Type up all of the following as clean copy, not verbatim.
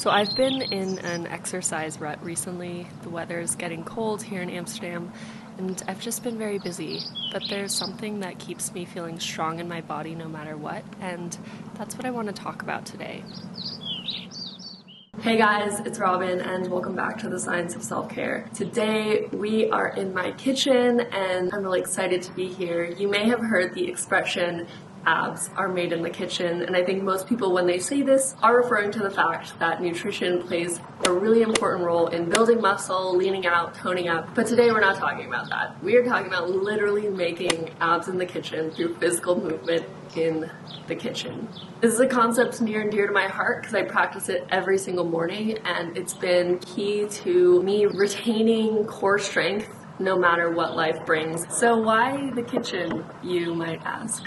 So I've been in an exercise rut recently. The weather is getting cold here in Amsterdam, and I've just been very busy. But there's something that keeps me feeling strong in my body no matter what, and that's what I want to talk about today. Hey guys, it's Robin and welcome back to the Science of Self-Care. Today we are in my kitchen and I'm really excited to be here. You may have heard the expression, abs are made in the kitchen, and I think most people when they say this are referring to the fact that nutrition plays a really important role in building muscle, leaning out, toning up. But today we're not talking about that. We are talking about literally making abs in the kitchen through physical movement in the kitchen. This is a concept near and dear to my heart because I practice it every single morning, and it's been key to me retaining core strength no matter what life brings. So why the kitchen, you might ask?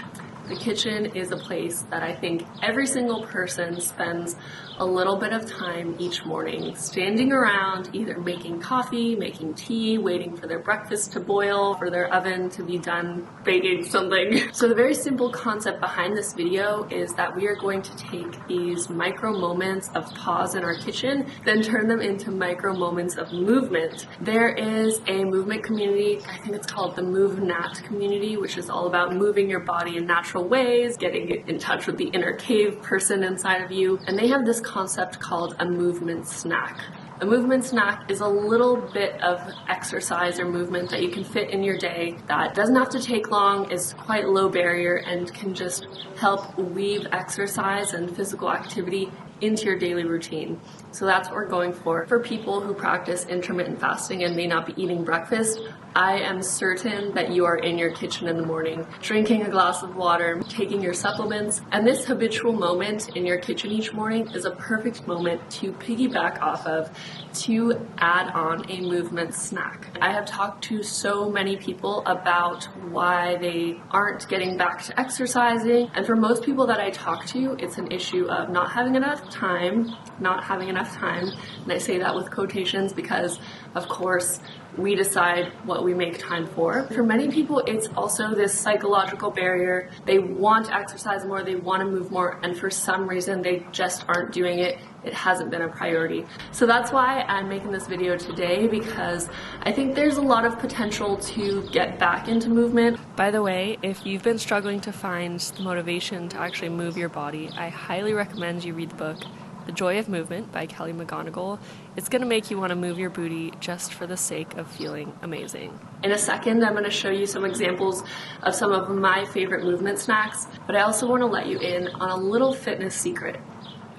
The kitchen is a place that I think every single person spends a little bit of time each morning standing around, either making coffee, making tea, waiting for their breakfast to boil, for their oven to be done baking something. So the very simple concept behind this video is that we are going to take these micro moments of pause in our kitchen, then turn them into micro moments of movement. There is a movement community, I think it's called the Move Nat community, which is all about moving your body in natural ways, getting in touch with the inner cave person inside of you, and they have this concept called a movement snack. A movement snack is a little bit of exercise or movement that you can fit in your day that doesn't have to take long, is quite low barrier, and can just help weave exercise and physical activity into your daily routine. So that's what we're going for. For people who practice intermittent fasting and may not be eating breakfast, I am certain that you are in your kitchen in the morning, drinking a glass of water, taking your supplements, and this habitual moment in your kitchen each morning is a perfect moment to piggyback off of to add on a movement snack. I have talked to so many people about why they aren't getting back to exercising, and for most people that I talk to, it's an issue of not having enough time, and I say that with quotations because, of course, we decide what we make time for. For many people, it's also this psychological barrier. They want to exercise more, they want to move more, and for some reason, they just aren't doing it. It hasn't been a priority. So that's why I'm making this video today, because I think there's a lot of potential to get back into movement. By the way, if you've been struggling to find the motivation to actually move your body, I highly recommend you read the book The Joy of Movement by Kelly McGonigal. It's going to make you want to move your booty just for the sake of feeling amazing. In a second, I'm going to show you some examples of some of my favorite movement snacks, but I also want to let you in on a little fitness secret.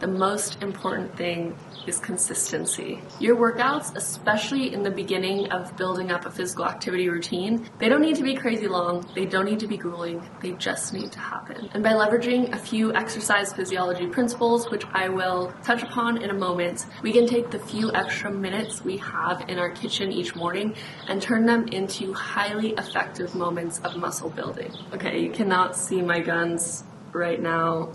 The most important thing is consistency. Your workouts, especially in the beginning of building up a physical activity routine, they don't need to be crazy long, they don't need to be grueling, they just need to happen. And by leveraging a few exercise physiology principles, which I will touch upon in a moment, we can take the few extra minutes we have in our kitchen each morning and turn them into highly effective moments of muscle building. Okay, you cannot see my guns right now.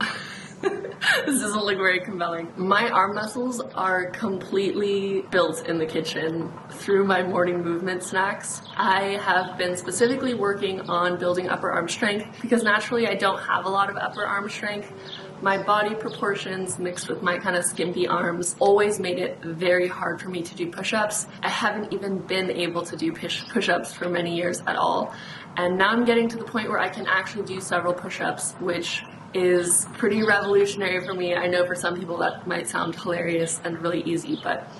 This doesn't look very compelling. My arm muscles are completely built in the kitchen through my morning movement snacks. I have been specifically working on building upper arm strength because naturally I don't have a lot of upper arm strength. My body proportions mixed with my kind of skimpy arms always made it very hard for me to do push-ups. I haven't even been able to do push-ups for many years at all. And now I'm getting to the point where I can actually do several push-ups, which is pretty revolutionary for me. I know for some people that might sound hilarious and really easy, but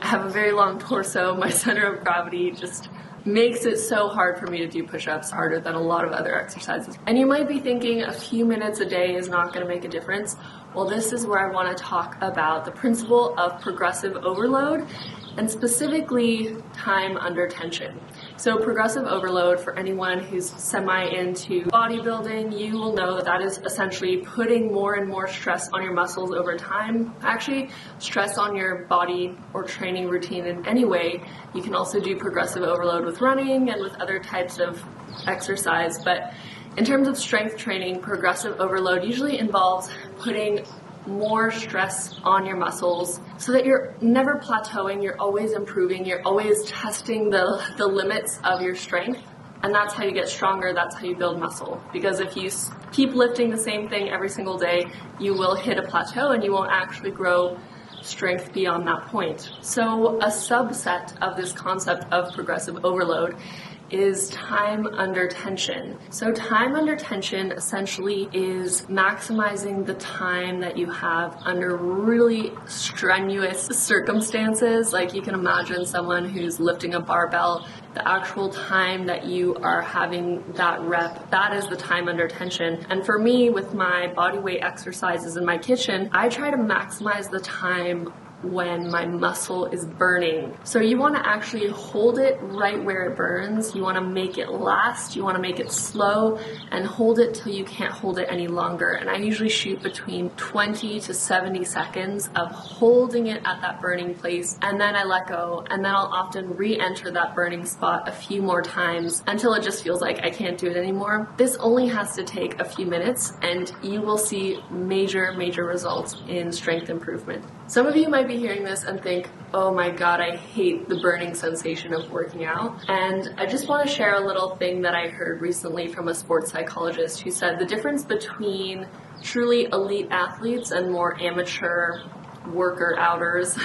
I have a very long torso. My center of gravity just makes it so hard for me to do push-ups, harder than a lot of other exercises. And you might be thinking a few minutes a day is not going to make a difference. Well, this is where I want to talk about the principle of progressive overload and specifically time under tension. So progressive overload, for anyone who's semi into bodybuilding, you will know that that is essentially putting more and more stress on your muscles over time. Actually, stress on your body or training routine in any way. You can also do progressive overload with running and with other types of exercise, but in terms of strength training, progressive overload usually involves putting more stress on your muscles so that you're never plateauing, you're always improving, you're always testing the limits of your strength. And that's how you get stronger, that's how you build muscle. Because if you keep lifting the same thing every single day, you will hit a plateau and you won't actually grow strength beyond that point. So a subset of this concept of progressive overload is time under tension. So time under tension essentially is maximizing the time that you have under really strenuous circumstances. Like you can imagine someone who's lifting a barbell, the actual time that you are having that rep, that is the time under tension. And for me, with my body weight exercises in my kitchen, I try to maximize the time when my muscle is burning. So you want to actually hold it right where it burns. You want to make it last. You want to make it slow and hold it till you can't hold it any longer. And I usually shoot between 20 to 70 seconds of holding it at that burning place, and then I let go, and then I'll often re-enter that burning spot a few more times until it just feels like I can't do it anymore. This only has to take a few minutes and you will see major results in strength improvement. Some of you might be hearing this and think, oh my god, I hate the burning sensation of working out. And I just want to share a little thing that I heard recently from a sports psychologist who said the difference between truly elite athletes and more amateur worker outers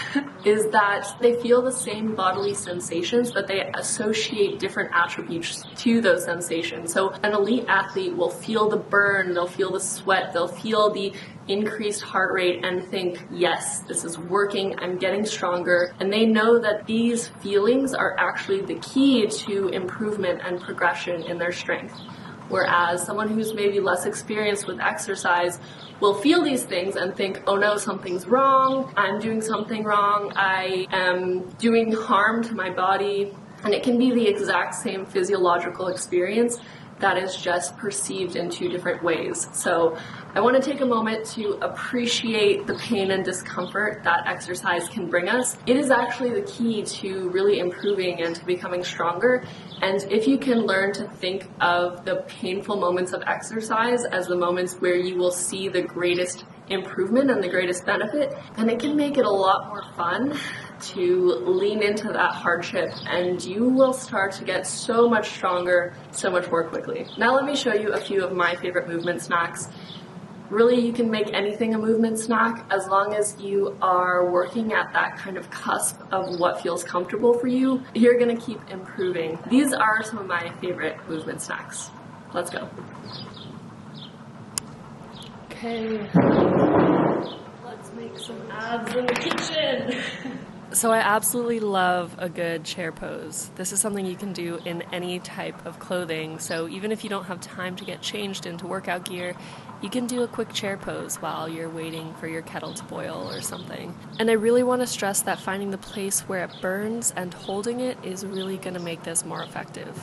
is that they feel the same bodily sensations, but they associate different attributes to those sensations. So an elite athlete will feel the burn, they'll feel the sweat, they'll feel the increased heart rate and think, yes, this is working, I'm getting stronger. And they know that these feelings are actually the key to improvement and progression in their strength. Whereas someone who's maybe less experienced with exercise will feel these things and think, oh no, something's wrong, I'm doing something wrong, I am doing harm to my body. And it can be the exact same physiological experience that is just perceived in two different ways. So I want to take a moment to appreciate the pain and discomfort that exercise can bring us. It is actually the key to really improving and to becoming stronger. And if you can learn to think of the painful moments of exercise as the moments where you will see the greatest improvement and the greatest benefit, then it can make it a lot more fun to lean into that hardship, and you will start to get so much stronger so much more quickly. Now let me show you a few of my favorite movement snacks. Really, you can make anything a movement snack as long as you are working at that kind of cusp of what feels comfortable for you. You're gonna keep improving. These are some of my favorite movement snacks. Let's go. Okay, let's make some abs in the kitchen. So I absolutely love a good chair pose. This is something you can do in any type of clothing. So even if you don't have time to get changed into workout gear, you can do a quick chair pose while you're waiting for your kettle to boil or something. And I really want to stress that finding the place where it burns and holding it is really going to make this more effective.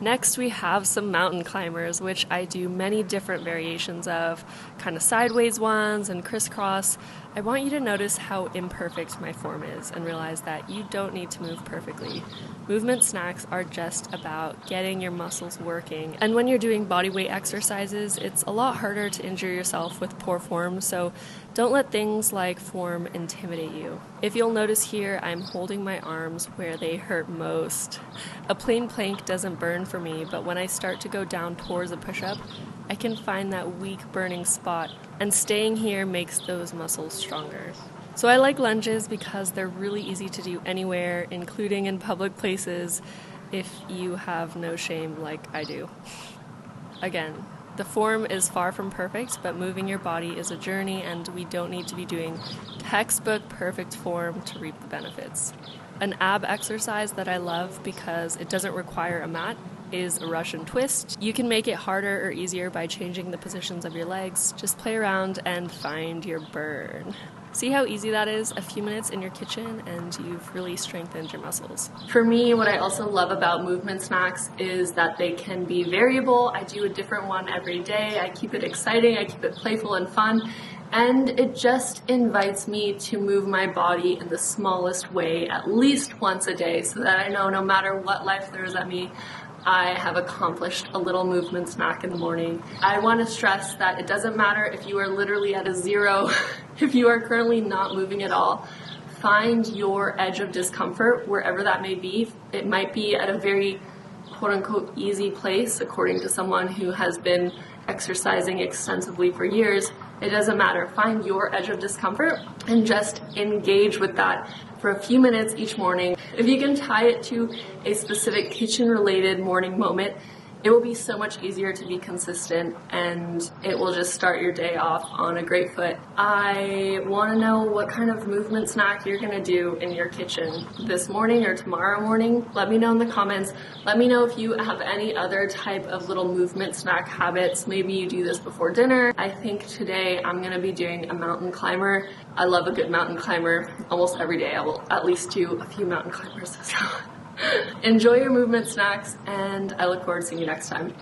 Next, we have some mountain climbers, which I do many different variations of, kind of sideways ones and crisscross. I want you to notice how imperfect my form is and realize that you don't need to move perfectly. Movement snacks are just about getting your muscles working. And when you're doing body weight exercises, it's a lot harder to injure yourself with poor form, so don't let things like form intimidate you. If you'll notice here, I'm holding my arms where they hurt most. A plain plank doesn't burn for me, but when I start to go down towards a push-up, I can find that weak burning spot, and staying here makes those muscles stronger. So I like lunges because they're really easy to do anywhere, including in public places, if you have no shame like I do. Again, the form is far from perfect, but moving your body is a journey, and we don't need to be doing textbook perfect form to reap the benefits. An ab exercise that I love because it doesn't require a mat is a Russian twist. You can make it harder or easier by changing the positions of your legs. Just play around and find your burn. See how easy that is? A few minutes in your kitchen and you've really strengthened your muscles. For me, what I also love about movement snacks is that they can be variable. I do a different one every day. I keep it exciting, I keep it playful and fun, and it just invites me to move my body in the smallest way at least once a day so that I know no matter what life throws at me, I have accomplished a little movement snack in the morning. I want to stress that it doesn't matter if you are literally at a zero, if you are currently not moving at all. Find your edge of discomfort wherever that may be. It might be at a very quote-unquote easy place according to someone who has been exercising extensively for years, It doesn't matter. Find your edge of discomfort and just engage with that for a few minutes each morning. If you can tie it to a specific kitchen-related morning moment, it will be so much easier to be consistent, and it will just start your day off on a great foot. I want to know what kind of movement snack you're going to do in your kitchen this morning or tomorrow morning. Let me know in the comments. Let me know if you have any other type of little movement snack habits. Maybe you do this before dinner. I think today I'm going to be doing a mountain climber. I love a good mountain climber. Almost every day I will at least do a few mountain climbers. So enjoy your movement snacks, and I look forward to seeing you next time.